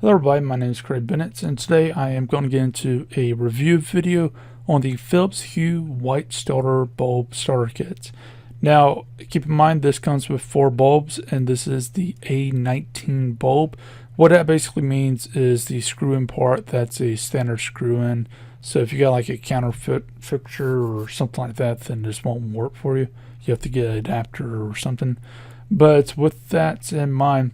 Hello everybody, my name is Craig Bennett, and today I am going to get into a review video on the Philips Hue White Starter Bulb Starter Kit. Now, keep in mind this comes with 4 bulbs, and this is the A19 bulb. What that basically means is the screw-in part, that's a standard screw-in. So if you got like a counterfeit fixture or something like that, then this won't work for you. You have to get an adapter or something. But with that in mind,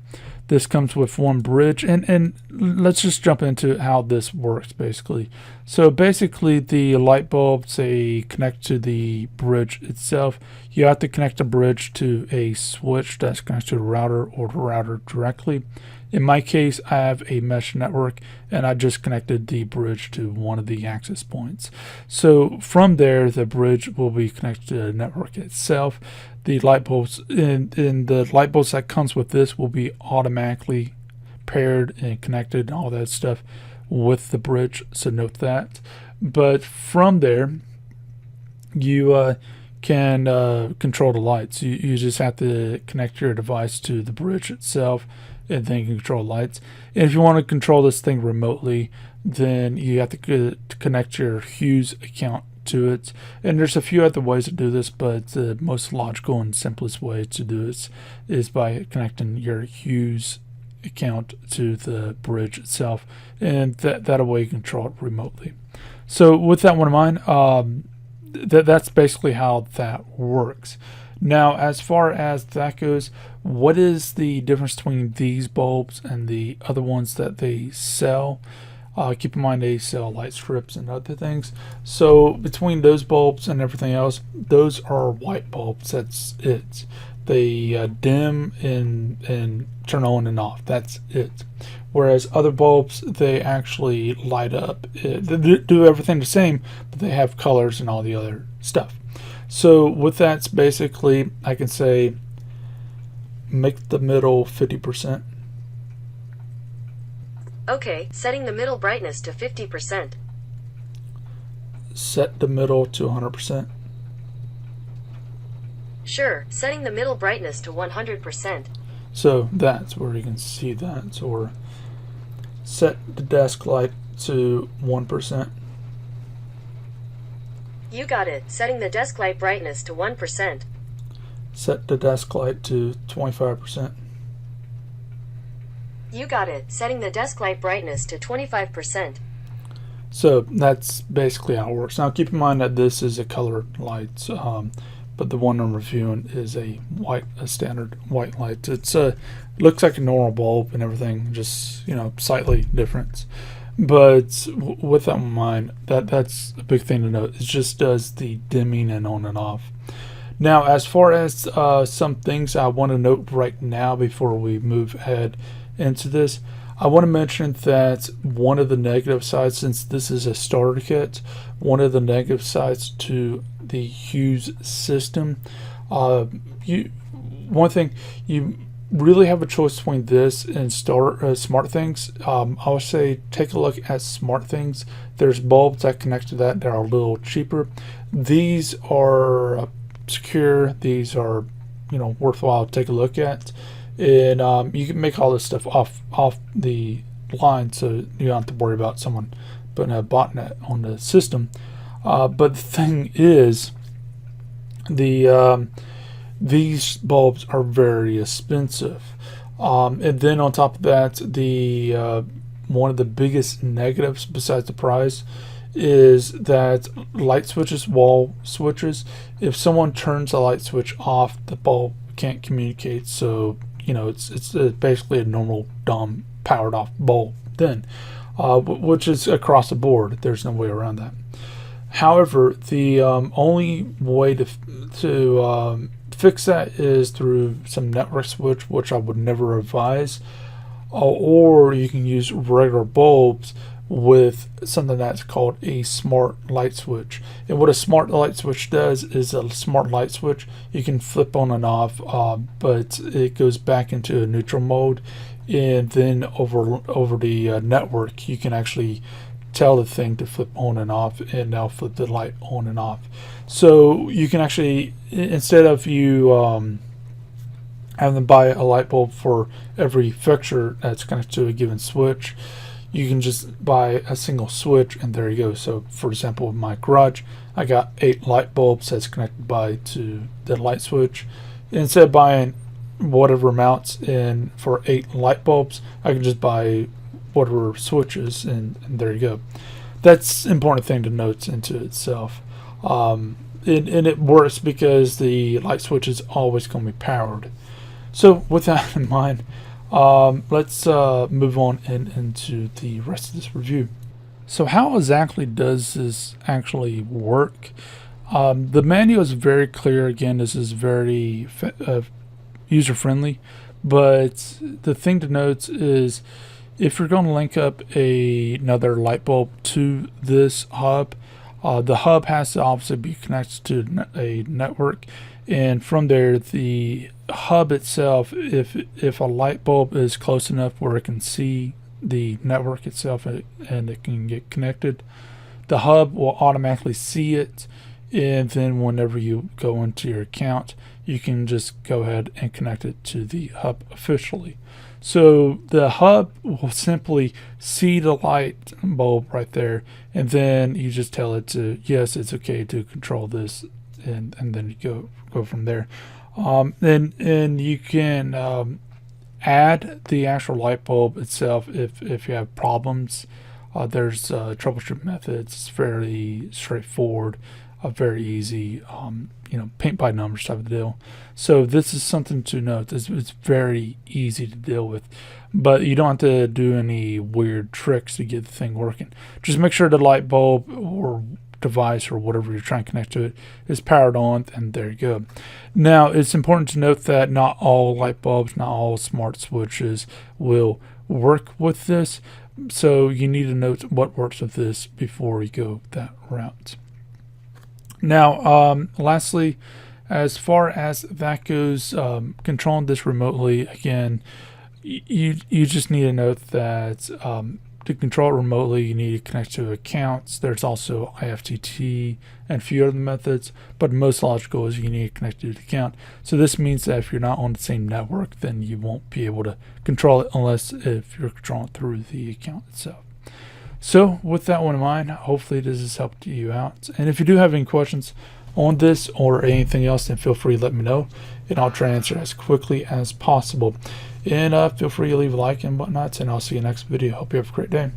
this comes with one bridge, and let's just jump into how this works basically. So basically the light bulbs, they connect to the bridge itself. You have to connect the bridge to a switch that's connected to the router or the router directly. In my case, I have a mesh network and I just connected the bridge to one of the access points. So from there, the bridge will be connected to the network itself. The light bulbs in the light bulbs that comes with this will be automatically paired and connected and all that stuff with the bridge, so note that. But from there, you can control the lights. You just have to connect your device to the bridge itself, and then you can control lights. And if you want to control this thing remotely, then you have to connect your Hughes account to it. And there's a few other ways to do this, but the most logical and simplest way to do this is by connecting your Hughes account to the bridge itself, and that way you control it remotely. So with that one in mind, that's basically how that works. Now, as far as that goes, what is the difference between these bulbs and the other ones that they sell? Keep in mind they sell light strips and other things. So between those bulbs and everything else, those are white bulbs. That's it. They dim and turn on and off. That's it. Whereas other bulbs, they actually light up. They do everything the same, but they have colors and all the other stuff. So with that, basically, I can say make the middle 50%. Okay, setting the middle brightness to 50%. Set the middle to 100%. Sure, setting the middle brightness to 100%. So that's where you can see that. So we're set the desk light to 1%. You got it, setting the desk light brightness to 1%. Set the desk light to 25%. You got it, setting the desk light brightness to 25%. So that's basically how it works. Now keep in mind that this is a colored light, but the one I'm reviewing is a standard white light. It's looks like a normal bulb and everything, just slightly different. But with that in mind, that's a big thing to note. It just does the dimming and on and off. Now, as far as some things I want to note right now before we move ahead into this, I want to mention that one of the negative sides, since this is a starter kit, one of the negative sides to the Hughes system, one thing, you really have a choice between this and smart things. I would say take a look at smart things. There's bulbs that connect to that are a little cheaper. These are secure. These are worthwhile to take a look at. And you can make all this stuff off the line, so you don't have to worry about someone putting a botnet on the system. But the thing is, these bulbs are very expensive. And then on top of that, one of the biggest negatives besides the price is that light switches, wall switches, if someone turns a light switch off, the bulb can't communicate. So it's basically a normal dumb powered off bulb then, which is across the board. There's no way around that. However, the only way to fix that is through some network switch, which I would never advise, or you can use regular bulbs with something that's called a smart light switch. And what a smart light switch does is, a smart light switch you can flip on and off, but it goes back into a neutral mode, and then over the network you can actually tell the thing to flip on and off, and now flip the light on and off. So you can actually, instead of you and then buy a light bulb for every fixture that's connected to a given switch. You can just buy a single switch, and there you go. So for example, with my garage, I got 8 light bulbs that's connected to the light switch. Instead of buying whatever amounts in for 8 light bulbs, I can just buy whatever switches, and there you go. That's an important thing to note into itself. And it works because the light switch is always going to be powered. So with that in mind, let's move on into the rest of this review. So how exactly does this actually work? The manual is very clear. Again, this is very user-friendly, but the thing to note is if you're going to link up another light bulb to this hub, the hub has to obviously be connected to a network, and from there the hub itself, if a light bulb is close enough where it can see the network itself and it can get connected, the hub will automatically see it, and then whenever you go into your account, you can just go ahead and connect it to the hub officially. So the hub will simply see the light bulb right there, and then you just tell it to, yes, it's okay to control this, and then you go from there. And you can add the actual light bulb itself if you have problems. There's troubleshoot methods. It's fairly straightforward, very easy, paint by numbers type of deal. So this is something to note. It's very easy to deal with, but you don't have to do any weird tricks to get the thing working. Just make sure the light bulb or device or whatever you're trying to connect to it is powered on, and there you go. Now it's important to note that not all light bulbs, not all smart switches will work with this, so you need to note what works with this before you go that route. Now lastly, as far as that goes, controlling this remotely, again, you just need to note that to control it remotely, you need to connect to accounts. There's also IFTTT and a few other methods, but most logical is you need to connect to the account. So this means that if you're not on the same network, then you won't be able to control it unless if you're controlling it through the account itself. So with that one in mind, hopefully this has helped you out. And if you do have any questions on this or anything else, then feel free to let me know, and I'll try to answer as quickly as possible. And feel free to leave a like and whatnot, and I'll see you next video. Hope you have a great day.